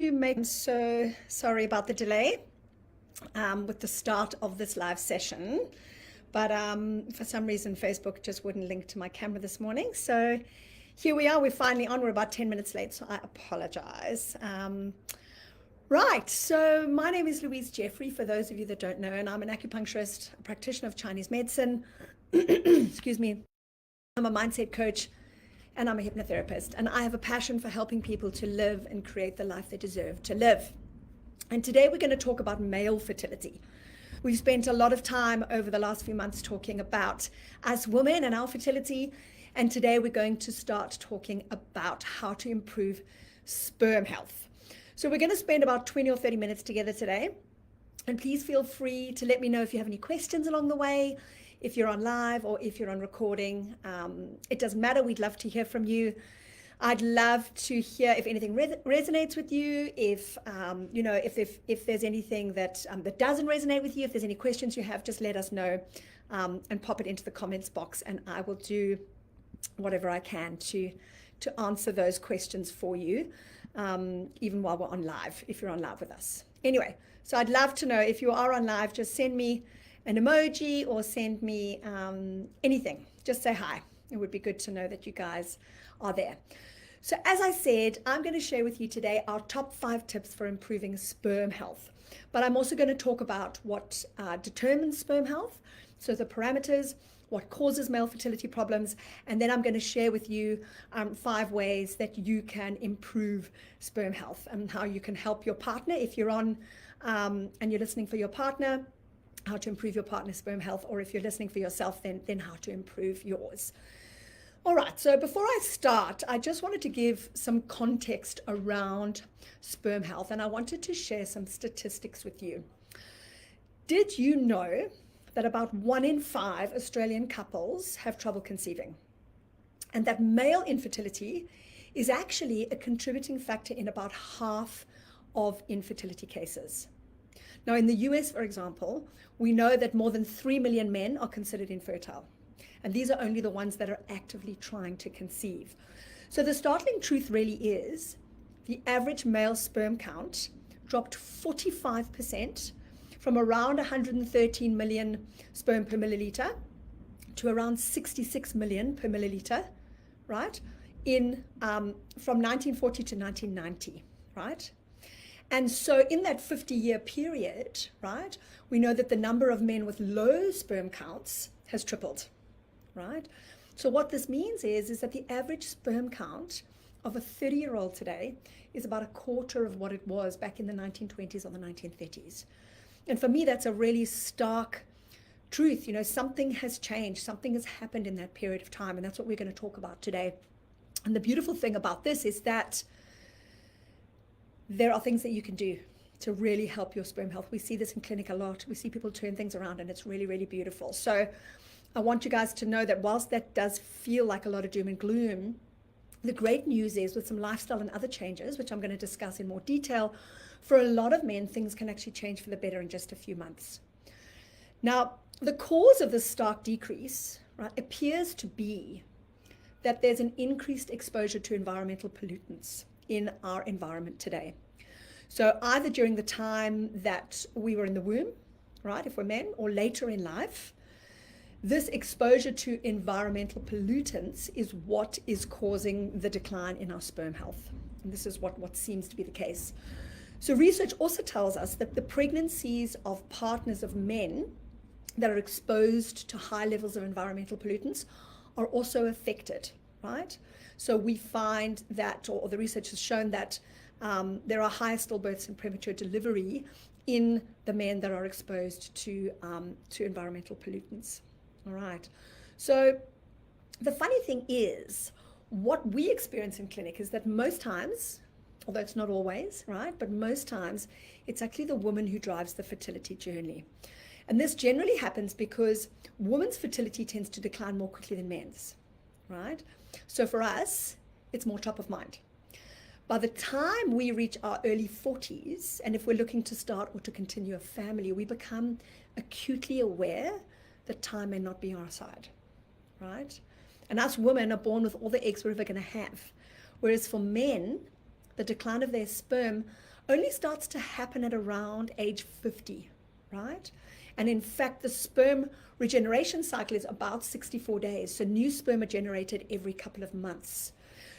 So sorry about the delay with the start of this live session, but for some reason Facebook just wouldn't link to my camera this morning. So here we are, we're finally on. We're about 10 minutes late, so I apologize. Right, so my name is Louise Jeffrey, for those of you that don't know, and I'm an acupuncturist, a practitioner of Chinese medicine. Excuse me. I'm a mindset coach, and I'm a hypnotherapist, and I have a passion for helping people to live and create the life they deserve to live. And today we're going to talk about male fertility. We've spent a lot of time over the last few months talking about us women and our fertility, and today we're going to start talking about how to improve sperm health. So we're going to spend about 20 or 30 minutes together today, and please feel free to let me know if you have any questions along the way, if you're on live or if you're on recording. It doesn't matter. We'd love to hear from you. I'd love to hear if anything resonates with you, if if there's anything that doesn't resonate with you, if there's any questions you have, just let us know and pop it into the comments box, and I will do whatever I can to answer those questions for you, even while we're on live, if you're on live with us. Anyway, so I'd love to know if you are on live, just send me an emoji or send me anything. Just say hi. It would be good to know that you guys are there. So as I said, I'm going to share with you today our top 5 tips for improving sperm health. But I'm also going to talk about what determines sperm health, so the parameters, what causes male fertility problems, and then I'm going to share with you 5 ways that you can improve sperm health and how you can help your partner if you're on and you're listening for your partner, how to improve your partner's sperm health, or if you're listening for yourself, then how to improve yours. All right, so before I start, I just wanted to give some context around sperm health, and I wanted to share some statistics with you. Did you know that about 1 in 5 Australian couples have trouble conceiving, and that male infertility is actually a contributing factor in about half of infertility cases? Now, in the US, for example, we know that more than 3 million men are considered infertile. And these are only the ones that are actively trying to conceive. So the startling truth really is the average male sperm count dropped 45% from around 113 million sperm per milliliter to around 66 million per milliliter, right? From 1940 to 1990, right? And so in that 50-year period, right, we know that the number of men with low sperm counts has tripled, right? So what this means is that the average sperm count of a 30-year-old today is about a quarter of what it was back in the 1920s or the 1930s. And for me, that's a really stark truth. You know, something has changed, something has happened in that period of time, and that's what we're going to talk about today. And the beautiful thing about this is that there are things that you can do to really help your sperm health. We see this in clinic a lot. We see people turn things around, and it's really, really beautiful. So I want you guys to know that whilst that does feel like a lot of doom and gloom, the great news is with some lifestyle and other changes, which I'm going to discuss in more detail, for a lot of men, things can actually change for the better in just a few months. Now, the cause of this stark decrease, right, appears to be that there's an increased exposure to environmental pollutants in our environment today. So either during the time that we were in the womb, right, if we're men, or later in life, this exposure to environmental pollutants is what is causing the decline in our sperm health. And this is what seems to be the case. So research also tells us that the pregnancies of partners of men that are exposed to high levels of environmental pollutants are also affected, right? So we find that, or the research has shown that there are higher stillbirths and premature delivery in the men that are exposed to environmental pollutants. All right. So the funny thing is, what we experience in clinic is that most times, although it's not always, right, but most times it's actually the woman who drives the fertility journey. And this generally happens because women's fertility tends to decline more quickly than men's, right? So for us, it's more top of mind. By the time we reach our early 40s, and if we're looking to start or to continue a family, we become acutely aware that time may not be on our side, right? And us women are born with all the eggs we're ever going to have. Whereas for men, the decline of their sperm only starts to happen at around age 50, right? And in fact, the sperm regeneration cycle is about 64 days. So new sperm are generated every couple of months.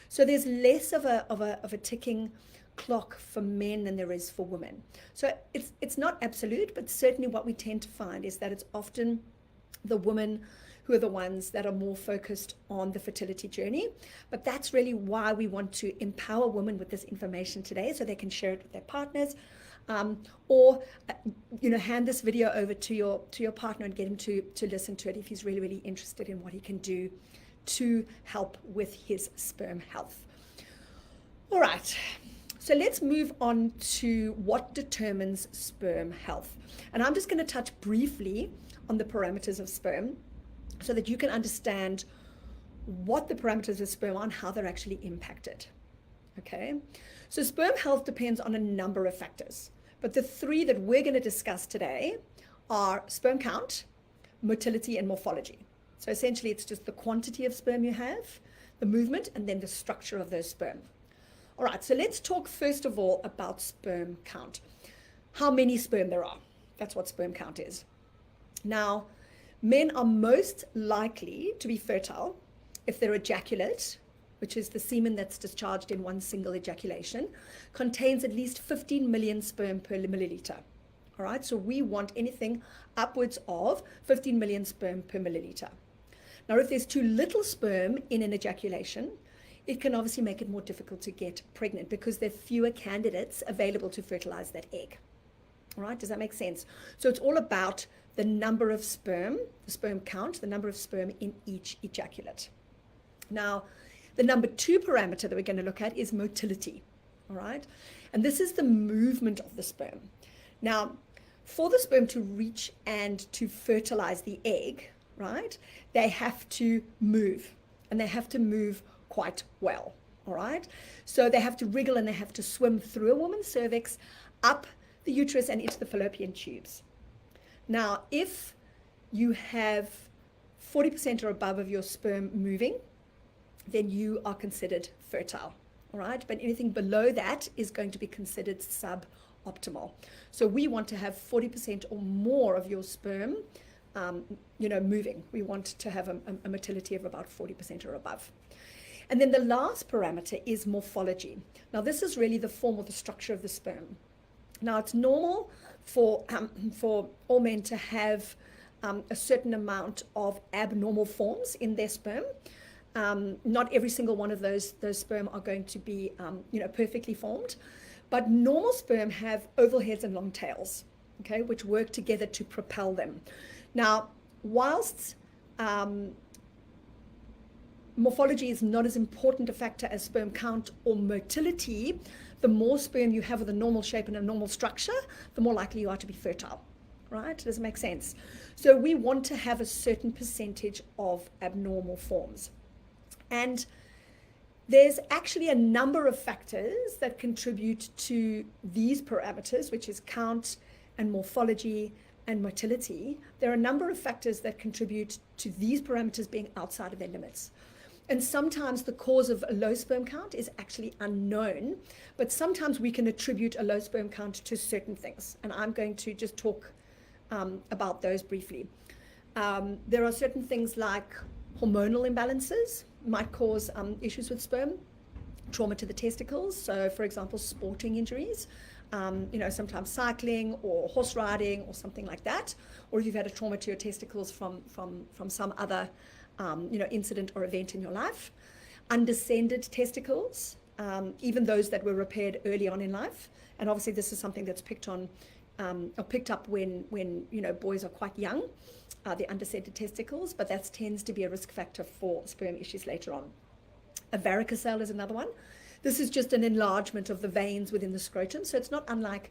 So there's less of a ticking clock for men than there is for women. So it's not absolute, but certainly what we tend to find is that it's often the women who are the ones that are more focused on the fertility journey. But that's really why we want to empower women with this information today, so they can share it with their partners, or hand this video over to your partner and get him to listen to it if he's really, really interested in what he can do to help with his sperm health. All right. So let's move on to what determines sperm health. And I'm just going to touch briefly on the parameters of sperm so that you can understand what the parameters of sperm are and how they're actually impacted. Okay? So sperm health depends on a number of factors, but the three that we're going to discuss today are sperm count, motility, and morphology. So essentially it's just the quantity of sperm you have, the movement, and then the structure of those sperm. All right, so let's talk first of all about sperm count. How many sperm there are. That's what sperm count is. Now, men are most likely to be fertile if their ejaculate, which is the semen that's discharged in one single ejaculation, contains at least 15 million sperm per milliliter. All right, so we want anything upwards of 15 million sperm per milliliter. Now, if there's too little sperm in an ejaculation, it can obviously make it more difficult to get pregnant because there are fewer candidates available to fertilize that egg. All right, does that make sense? So it's all about the number of sperm, the sperm count, the number of sperm in each ejaculate. Now, the number 2 parameter that we're going to look at is motility. All right, and this is the movement of the sperm. Now, for the sperm to reach and to fertilize the egg, right, they have to move, and they have to move quite well. All right, so they have to wriggle and they have to swim through a woman's cervix, up the uterus and into the fallopian tubes. Now, if you have 40% or above of your sperm moving, then you are considered fertile. All right, but anything below that is going to be considered suboptimal. So we want to have 40% or more of your sperm moving. We want to have a motility of about 40% or above. And then the last parameter is morphology. Now, this is really the form or the structure of the sperm. Now, it's normal for all men to have a certain amount of abnormal forms in their sperm. Not every single one of those sperm are going to be perfectly formed, but normal sperm have oval heads and long tails, okay, which work together to propel them. Now, whilst morphology is not as important a factor as sperm count or motility, the more sperm you have with a normal shape and a normal structure, the more likely you are to be fertile, right? Does it make sense? So we want to have a certain percentage of abnormal forms. And there's actually a number of factors that contribute to these parameters, which is count and morphology and motility. There are a number of factors that contribute to these parameters being outside of their limits. And sometimes the cause of a low sperm count is actually unknown, but sometimes we can attribute a low sperm count to certain things. And I'm going to just talk about those briefly. There are certain things like hormonal imbalances might cause issues with sperm, trauma to the testicles. So for example, sporting injuries, sometimes cycling or horse riding or something like that. Or if you've had a trauma to your testicles from some other incident or event in your life. Undescended testicles, even those that were repaired early on in life. And obviously this is something that's picked up when boys are quite young, the undescended testicles, but that tends to be a risk factor for sperm issues later on. A varicocele is another one. This is just an enlargement of the veins within the scrotum. So it's not unlike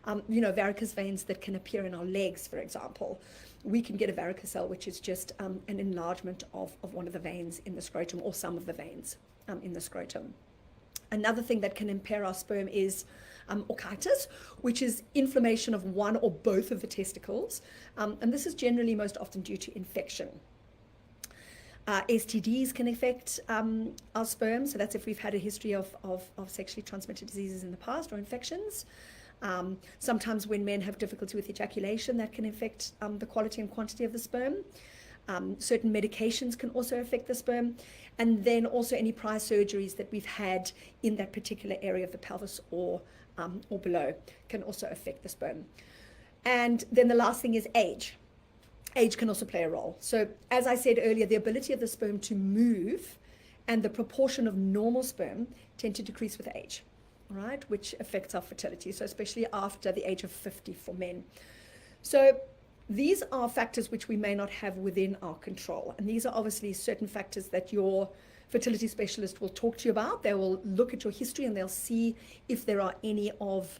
varicose veins that can appear in our legs, for example. We can get a varicocele, which is just an enlargement of one of the veins in the scrotum or some of the veins in the scrotum. Another thing that can impair our sperm is orchitis, which is inflammation of one or both of the testicles. And this is generally most often due to infection. STDs can affect our sperm. So that's if we've had a history of sexually transmitted diseases in the past or infections. Sometimes when men have difficulty with ejaculation, that can affect the quality and quantity of the sperm. Certain medications can also affect the sperm. And then also any prior surgeries that we've had in that particular area of the pelvis or below can also affect the sperm. And then the last thing is age. Age can also play a role. So as I said earlier, the ability of the sperm to move and the proportion of normal sperm tend to decrease with age, right? Which affects our fertility. So especially after the age of 50 for men. So these are factors which we may not have within our control. And these are obviously certain factors that your fertility specialist will talk to you about. They will look at your history and they'll see if there are any of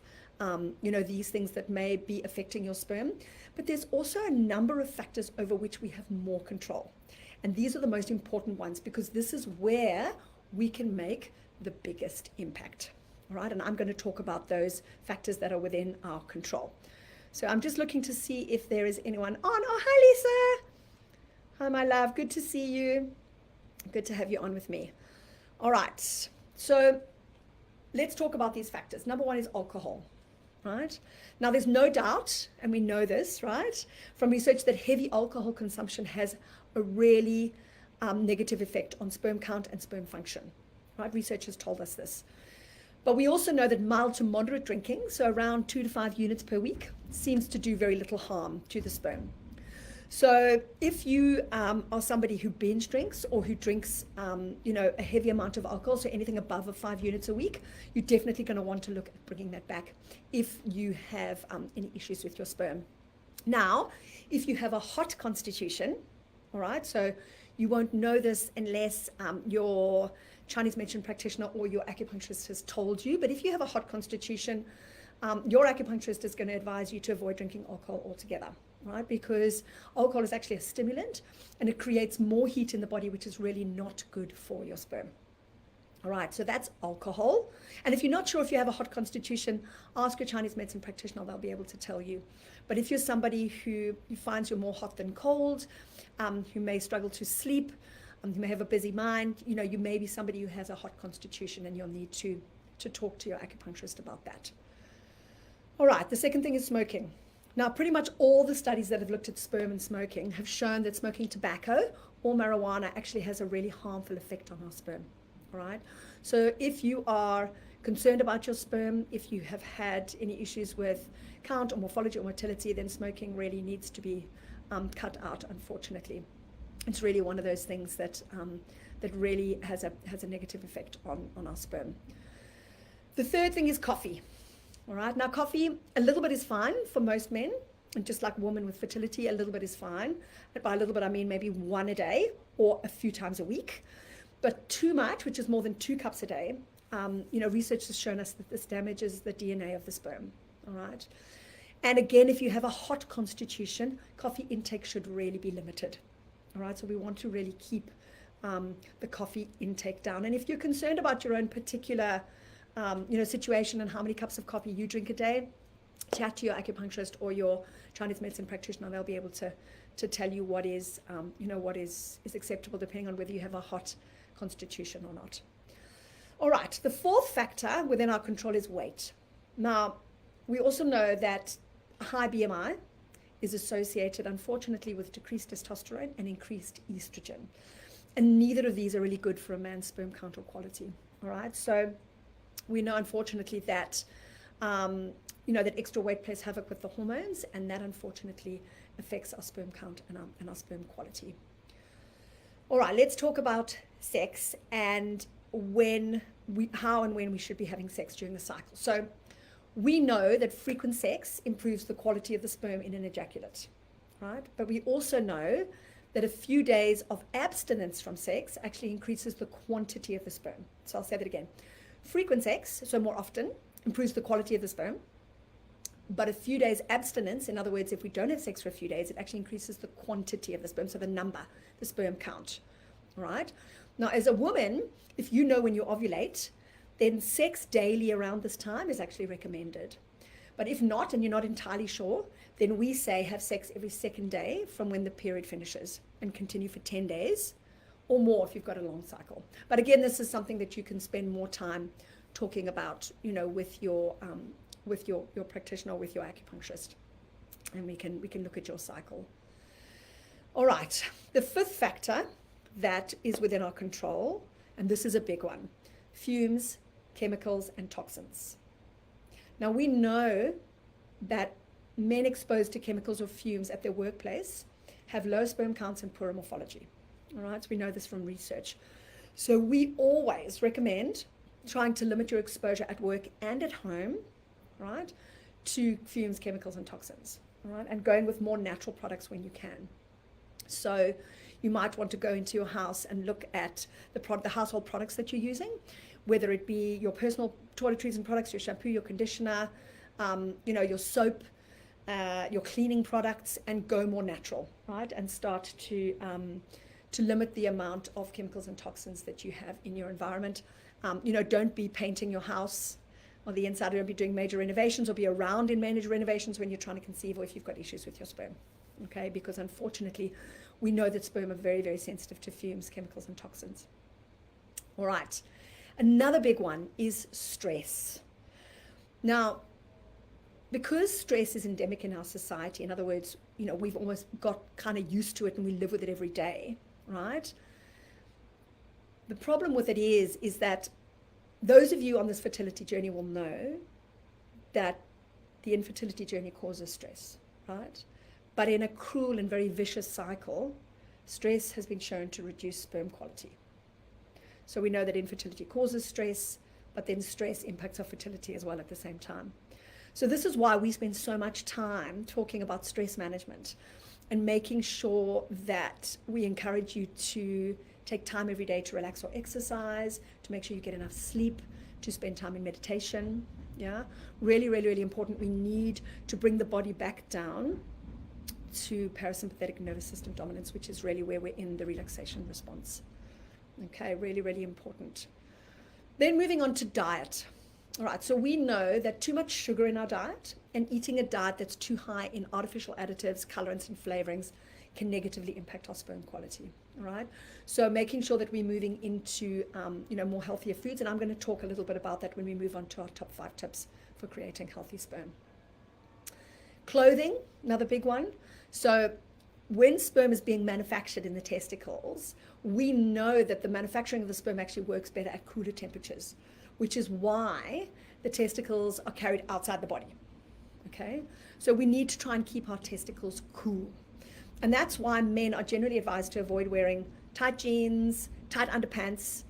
these things that may be affecting your sperm. But there's also a number of factors over which we have more control. And these are the most important ones because this is where we can make the biggest impact. All right, and I'm going to talk about those factors that are within our control. So I'm just looking to see if there is anyone on. Oh, hi, Lisa. Hi, my love. Good to see you. Good to have you on with me. All right, so let's talk about these factors. Number one is alcohol. Right? Now, there's no doubt, and we know this, right, from research that heavy alcohol consumption has a really negative effect on sperm count and sperm function. Right? Research has told us this. But we also know that mild to moderate drinking, so around 2 to 5 units per week, seems to do very little harm to the sperm. So if you are somebody who binge drinks or who drinks, a heavy amount of alcohol, so anything above 5 units a week, you're definitely going to want to look at bringing that back if you have any issues with your sperm. Now, if you have a hot constitution, all right, so you won't know this unless your Chinese medicine practitioner or your acupuncturist has told you, but if you have a hot constitution, your acupuncturist is going to advise you to avoid drinking alcohol altogether. Right? Because alcohol is actually a stimulant and it creates more heat in the body, which is really not good for your sperm. All right, so that's alcohol. And if you're not sure if you have a hot constitution, ask your Chinese medicine practitioner, they'll be able to tell you. But if you're somebody who finds you're more hot than cold, who may struggle to sleep, you may have a busy mind, you may be somebody who has a hot constitution and you'll need to talk to your acupuncturist about that. All right, the second thing is smoking. Now, pretty much all the studies that have looked at sperm and smoking have shown that smoking tobacco or marijuana actually has a really harmful effect on our sperm, all right? So if you are concerned about your sperm, if you have had any issues with count or morphology or motility, then smoking really needs to be cut out, unfortunately. It's really one of those things that really has a negative effect on our sperm. The third thing is coffee. All right, now coffee, a little bit is fine for most men, and just like women with fertility, a little bit is fine. And by a little bit, I mean maybe 1 a day or a few times a week. But too much, which is more than 2 cups a day, research has shown us that this damages the DNA of the sperm. All right, and again, if you have a hot constitution, coffee intake should really be limited. All right, so we want to really keep the coffee intake down. And if you're concerned about your own particular situation and how many cups of coffee you drink a day, chat to your acupuncturist or your Chinese medicine practitioner. They'll be able to tell you what is acceptable depending on whether you have a hot constitution or not. All right, the fourth factor within our control is weight. Now, we also know that high BMI is associated, unfortunately, with decreased testosterone and increased estrogen. And neither of these are really good for a man's sperm count or quality. All right, so we know, unfortunately, that that extra weight plays havoc with the hormones, and that unfortunately affects our sperm count and our sperm quality. All right, let's talk about sex and how and when we should be having sex during the cycle. So we know that frequent sex improves the quality of the sperm in an ejaculate, right? But we also know that a few days of abstinence from sex actually increases the quantity of the sperm. So I'll say that again. Frequent sex, so more often, improves the quality of the sperm. But a few days abstinence, in other words, if we don't have sex for a few days, it actually increases the quantity of the sperm, so the number, the sperm count, right? Now, as a woman, if you know when you ovulate, then sex daily around this time is actually recommended. But if not, and you're not entirely sure, then we say have sex every second day from when the period finishes and continue for 10 days or more if you've got a long cycle. But again, this is something that you can spend more time talking about, with your practitioner, or with your acupuncturist, and we can look at your cycle. All right, the fifth factor that is within our control, and this is a big one: fumes, chemicals, and toxins. Now, we know that men exposed to chemicals or fumes at their workplace have low sperm counts and poorer morphology. All right, so we know this from research. So we always recommend trying to limit your exposure at work and at home, right, to fumes, chemicals, and toxins, all right, and going with more natural products when you can. So you might want to go into your house and look at the household products that you're using, whether it be your personal toiletries and products, your shampoo, your conditioner, your soap, your cleaning products, and go more natural, right? And start to limit the amount of chemicals and toxins that you have in your environment. Don't be painting your house on the inside. Don't be doing major renovations or be around in major renovations when you're trying to conceive or if you've got issues with your sperm, okay? Because unfortunately, we know that sperm are very, very sensitive to fumes, chemicals, and toxins. All right. Another big one is stress. Now, because stress is endemic in our society, in other words, we've almost got kind of used to it and we live with it every day, right? The problem with it is that those of you on this fertility journey will know that the infertility journey causes stress, right? But in a cruel and very vicious cycle, stress has been shown to reduce sperm quality. So we know that infertility causes stress, but then stress impacts our fertility as well at the same time. So this is why we spend so much time talking about stress management and making sure that we encourage you to take time every day to relax or exercise, to make sure you get enough sleep, to spend time in meditation. Yeah, really, really, really important. We need to bring the body back down to parasympathetic nervous system dominance, which is really where we're in the relaxation response. Okay, really, really important. Then moving on to diet. All right, so we know that too much sugar in our diet and eating a diet that's too high in artificial additives, colorants, and flavorings can negatively impact our sperm quality. All right, so making sure that we're moving into more healthier foods, and I'm going to talk a little bit about that when we move on to our top 5 tips for creating healthy sperm. Clothing, another big one. So when sperm is being manufactured in the testicles, we know that the manufacturing of the sperm actually works better at cooler temperatures, which is why the testicles are carried outside the body, okay? So we need to try and keep our testicles cool. And that's why men are generally advised to avoid wearing tight jeans, tight underpants,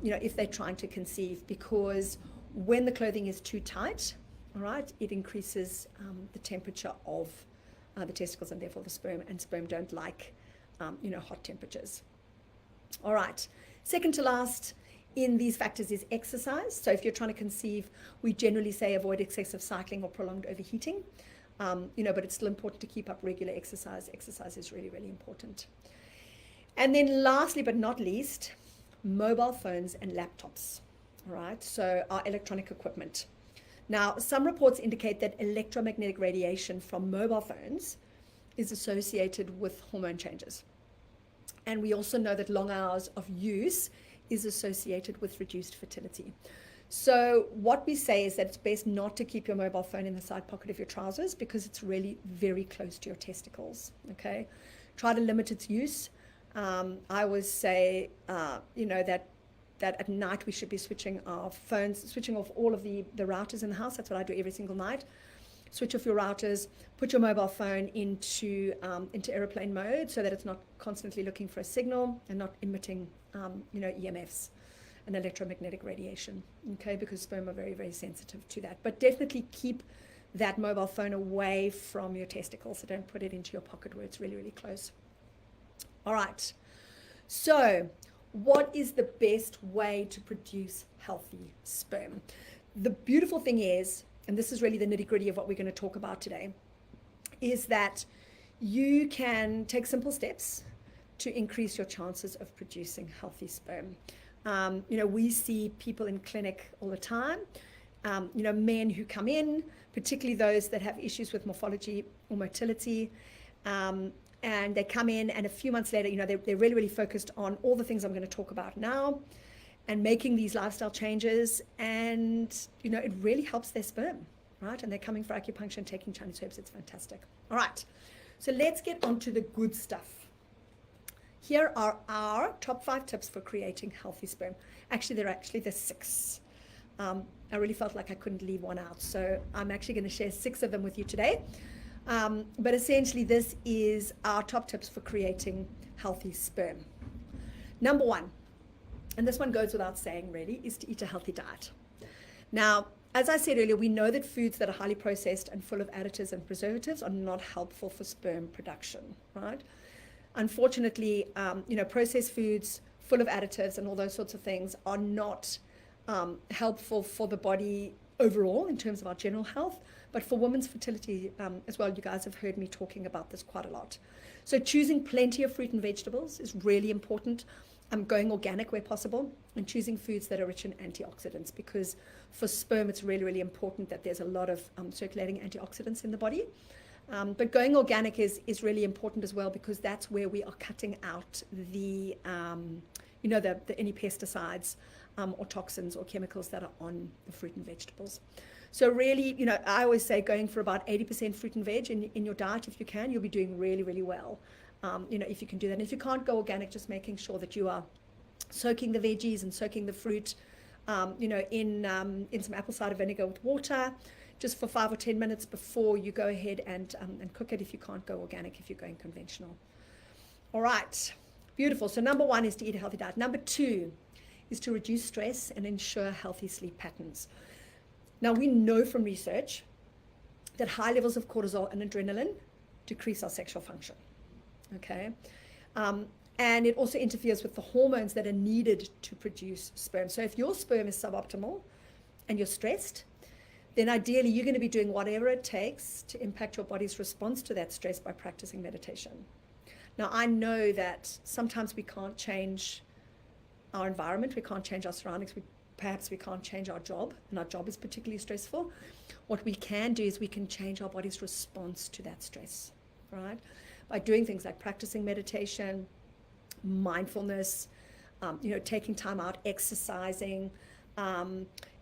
if they're trying to conceive, because when the clothing is too tight, all right, it increases the temperature of the testicles and therefore the sperm, and sperm don't like, hot temperatures. All right, second to last in these factors is exercise. So if you're trying to conceive, we generally say avoid excessive cycling or prolonged overheating, but it's still important to keep up regular exercise. Exercise is really, really important. And then lastly, but not least, mobile phones and laptops, all right? So our electronic equipment. Now, some reports indicate that electromagnetic radiation from mobile phones is associated with hormone changes. And we also know that long hours of use is associated with reduced fertility. So what we say is that it's best not to keep your mobile phone in the side pocket of your trousers because it's really very close to your testicles, okay? Try to limit its use. I always say, that at night we should be switching our phones, switching off all of the routers in the house. That's what I do every single night. Switch off your routers, put your mobile phone into airplane mode so that it's not constantly looking for a signal and not emitting, EMFs and electromagnetic radiation, okay, because sperm are very, very sensitive to that. But definitely keep that mobile phone away from your testicles, so don't put it into your pocket where it's really, really close. All right, so what is the best way to produce healthy sperm? The beautiful thing is, and this is really the nitty-gritty of what we're going to talk about today, is that you can take simple steps to increase your chances of producing healthy sperm. We see people in clinic all the time, men who come in, particularly those that have issues with morphology or motility, and they come in, and a few months later, they're really, really focused on all the things I'm going to talk about now and making these lifestyle changes. And, it really helps their sperm, right? And they're coming for acupuncture and taking Chinese herbs. It's fantastic. All right. So let's get on to the good stuff. Here are our top 5 tips for creating healthy sperm. Actually, there's 6. I really felt like I couldn't leave one out. So I'm actually going to share 6 of them with you today. But essentially, this is our top tips for creating healthy sperm. Number 1, and this one goes without saying really, is to eat a healthy diet. Now, as I said earlier, we know that foods that are highly processed and full of additives and preservatives are not helpful for sperm production, right? Unfortunately, processed foods full of additives and all those sorts of things are not helpful for the body overall in terms of our general health, but for women's fertility as well. You guys have heard me talking about this quite a lot. So choosing plenty of fruit and vegetables is really important. Going organic where possible, and choosing foods that are rich in antioxidants, because for sperm it's really, really important that there's a lot of circulating antioxidants in the body. But going organic is really important as well, because that's where we are cutting out the any pesticides or toxins or chemicals that are on the fruit and vegetables. So really, I always say going for about 80% fruit and veg in your diet, if you can, you'll be doing really, really well. If you can do that. And if you can't go organic, just making sure that you are soaking the veggies and soaking the fruit, in some apple cider vinegar with water, just for 5 or 10 minutes before you go ahead and cook it, if you can't go organic, if you're going conventional. All right, beautiful. So number 1 is to eat a healthy diet. Number 2 is to reduce stress and ensure healthy sleep patterns. Now, we know from research that high levels of cortisol and adrenaline decrease our sexual function. Okay, and it also interferes with the hormones that are needed to produce sperm. So if your sperm is suboptimal and you're stressed, then ideally you're going to be doing whatever it takes to impact your body's response to that stress by practicing meditation. Now, I know that sometimes we can't change our environment, we can't change our surroundings, perhaps we can't change our job, and our job is particularly stressful. What we can do is we can change our body's response to that stress, right? By doing things like practicing meditation, mindfulness, taking time out, exercising,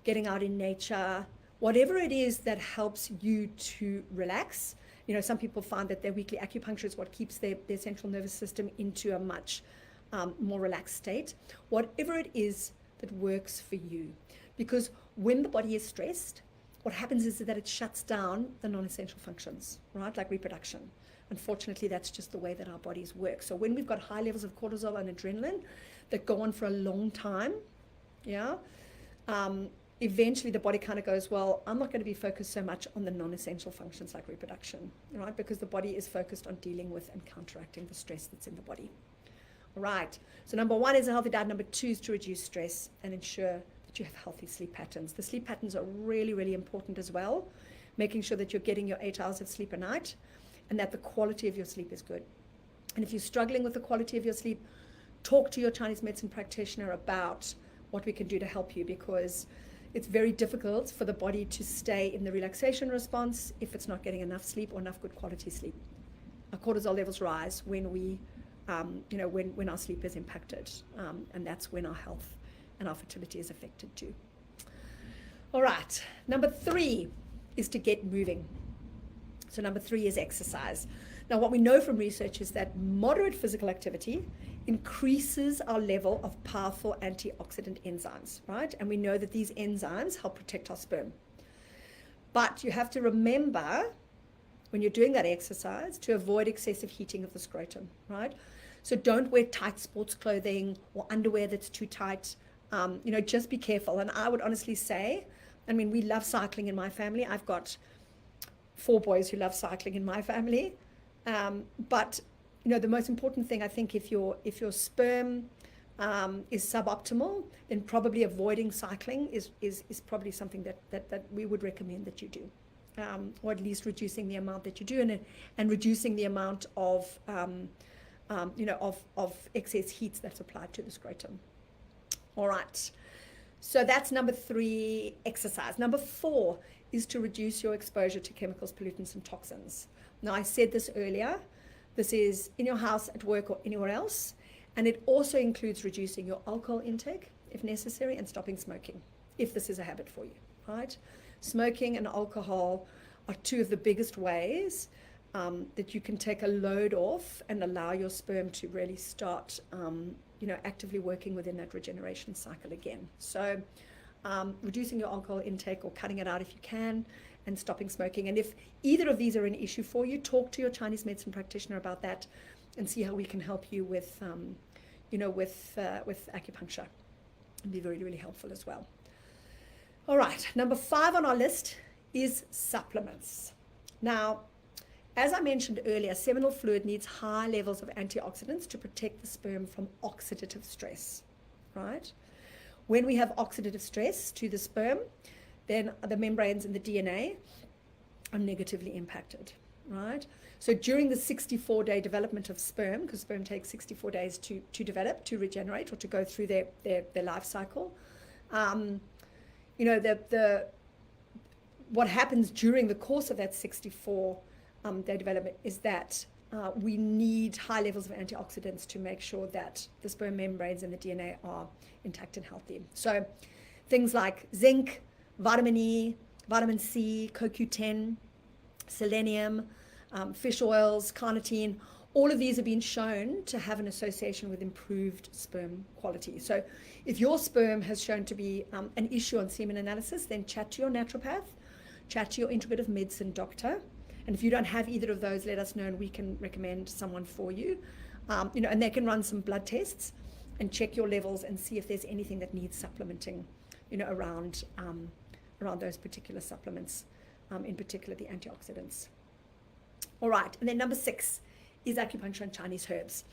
getting out in nature, whatever it is that helps you to relax. Some people find that their weekly acupuncture is what keeps their central nervous system into a much more relaxed state. Whatever it is that works for you. Because when the body is stressed, what happens is that it shuts down the non-essential functions, right? Like reproduction. Unfortunately, that's just the way that our bodies work. So when we've got high levels of cortisol and adrenaline that go on for a long time, eventually the body kind of goes, well, I'm not going to be focused so much on the non-essential functions like reproduction, right? Because the body is focused on dealing with and counteracting the stress that's in the body. All right. So number 1 is a healthy diet. Number 2 is to reduce stress and ensure that you have healthy sleep patterns. The sleep patterns are really, really important as well. Making sure that you're getting your 8 hours of sleep a night and that the quality of your sleep is good. And if you're struggling with the quality of your sleep, talk to your Chinese medicine practitioner about what we can do to help you, because it's very difficult for the body to stay in the relaxation response if it's not getting enough sleep or enough good quality sleep. Our cortisol levels rise when we, when our sleep is impacted, and that's when our health and our fertility is affected too. All right, number 3 is to get moving. So number 3 is exercise. Now, what we know from research is that moderate physical activity increases our level of powerful antioxidant enzymes, right? And we know that these enzymes help protect our sperm. But you have to remember, when you're doing that exercise, to avoid excessive heating of the scrotum, right? So don't wear tight sports clothing or underwear that's too tight. Just be careful. And I would honestly say, we love cycling in my family. I've got 4 boys who love cycling in my family. But the most important thing, I think, if your sperm is suboptimal, then probably avoiding cycling is probably something that we would recommend that you do, or at least reducing the amount that you do, and reducing the amount of excess heat that's applied to the scrotum. All right, so that's number 3, exercise. Number 4 is to reduce your exposure to chemicals, pollutants, and toxins. Now, I said this earlier, This is in your house, at work, or anywhere else. And it also includes reducing your alcohol intake, if necessary, and stopping smoking, if this is a habit for you, right? Smoking and alcohol are two of the biggest ways that you can take a load off and allow your sperm to really start, actively working within that regeneration cycle again. So reducing your alcohol intake or cutting it out if you can, and stopping smoking. And if either of these are an issue for you, talk to your Chinese medicine practitioner about that and see how we can help you with acupuncture. It'd be really, really helpful as well. All right, number 5 on our list is supplements. Now, as I mentioned earlier, seminal fluid needs high levels of antioxidants to protect the sperm from oxidative stress, right? When we have oxidative stress to the sperm, then the membranes in the DNA are negatively impacted, right? So during the 64-day development of sperm, because sperm takes 64 days to develop, to regenerate, or to go through their life cycle, what happens during the course of that 64-day development is that we need high levels of antioxidants to make sure that the sperm membranes and the DNA are intact and healthy. So things like zinc, vitamin E, vitamin C, CoQ10, selenium, fish oils, carnitine, all of these have been shown to have an association with improved sperm quality. So if your sperm has shown to be an issue on semen analysis, then chat to your naturopath, chat to your integrative medicine doctor. And if you don't have either of those, let us know and we can recommend someone for you. And they can run some blood tests and check your levels and see if there's anything that needs supplementing, around those particular supplements, in particular the antioxidants. All right, and then number 6 is acupuncture and Chinese herbs.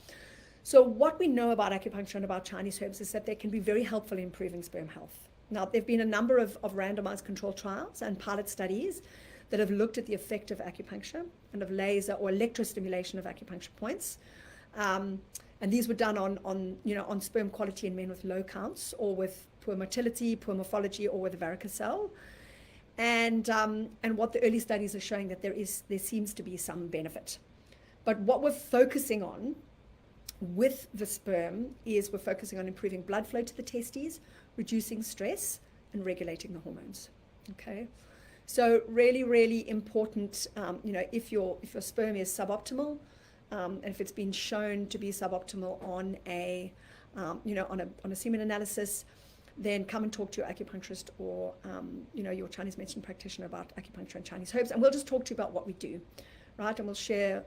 So what we know about acupuncture and about Chinese herbs is that they can be very helpful in improving sperm health. Now, there have been a number of randomized controlled trials and pilot studies that have looked at the effect of acupuncture and of laser or electrostimulation of acupuncture points. And these were done on sperm quality in men with low counts or with poor motility, poor morphology, or with a varicocele. And what the early studies are showing that there seems to be some benefit. But what we're focusing on with the sperm is we're focusing on improving blood flow to the testes, reducing stress, and regulating the hormones. Okay, so really, really important. If your sperm is suboptimal, and if it's been shown to be suboptimal on a semen analysis, then come and talk to your acupuncturist or your Chinese medicine practitioner about acupuncture and Chinese herbs, and we'll just talk to you about what we do, right? And we'll share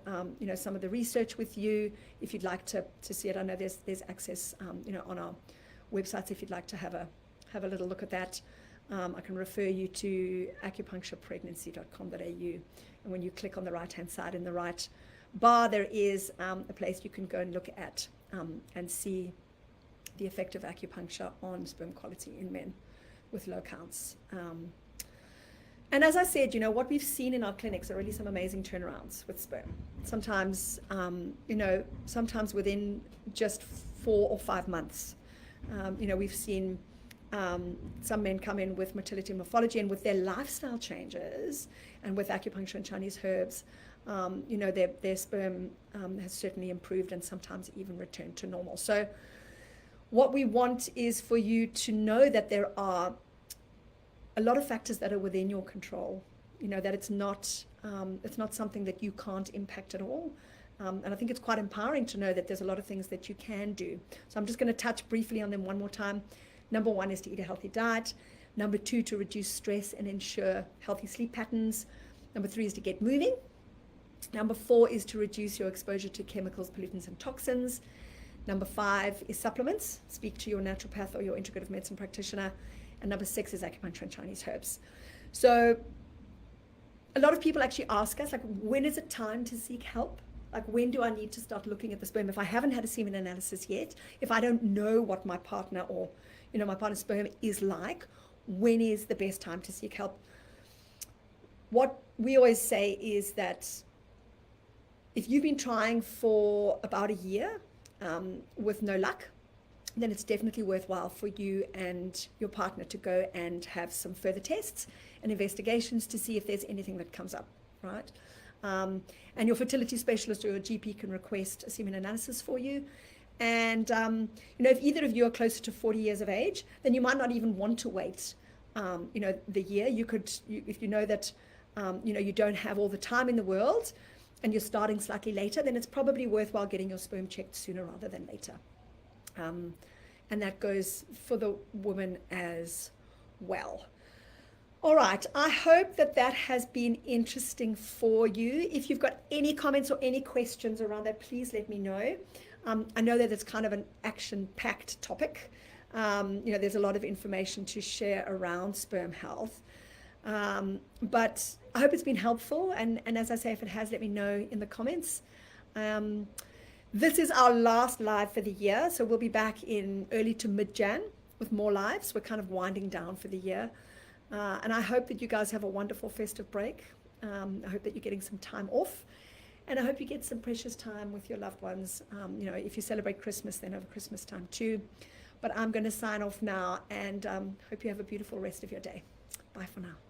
some of the research with you if you'd like to see it. I know there's access on our websites if you'd like to have a little look at that. I can refer you to acupuncturepregnancy.com.au, and when you click on the right hand side in the right bar, there is a place you can go and look at and see the effect of acupuncture on sperm quality in men with low counts. And as I said, what we've seen in our clinics are really some amazing turnarounds with sperm. Sometimes, sometimes within just 4 or 5 months. We've seen some men come in with motility and morphology, and with their lifestyle changes and with acupuncture and Chinese herbs, their sperm has certainly improved and sometimes even returned to normal. So what we want is for you to know that there are a lot of factors that are within your control, that it's not something that you can't impact at all. And I think it's quite empowering to know that there's a lot of things that you can do. So I'm just going to touch briefly on them one more time. Number 1 is to eat a healthy diet. Number 2, to reduce stress and ensure healthy sleep patterns. Number 3 is to get moving. Number 4 is to reduce your exposure to chemicals, pollutants, and toxins. Number 5 is supplements. Speak to your naturopath or your integrative medicine practitioner. And number 6 is acupuncture and Chinese herbs. So a lot of people actually ask us, when is it time to seek help? When do I need to start looking at the sperm? If I haven't had a semen analysis yet, if I don't know what my partner or, my partner's sperm is like, when is the best time to seek help? What we always say is that if you've been trying for about a year with no luck, then it's definitely worthwhile for you and your partner to go and have some further tests and investigations to see if there's anything that comes up, right? And your fertility specialist or your GP can request a semen analysis for you. And, if either of you are closer to 40 years of age, then you might not even want to wait, the year. If you know that, you don't have all the time in the world and you're starting slightly later, then it's probably worthwhile getting your sperm checked sooner rather than later. And that goes for the woman as well. All right, I hope that has been interesting for you. If you've got any comments or any questions around that, please let me know. I know that it's kind of an action-packed topic. There's a lot of information to share around sperm health. But I hope it's been helpful. And as I say, if it has, let me know in the comments. This is our last live for the year. So we'll be back in early to mid-Jan with more lives. We're kind of winding down for the year. And I hope that you guys have a wonderful festive break. I hope that you're getting some time off. And I hope you get some precious time with your loved ones. If you celebrate Christmas, then over Christmas time too. But I'm going to sign off now and hope you have a beautiful rest of your day. Bye for now.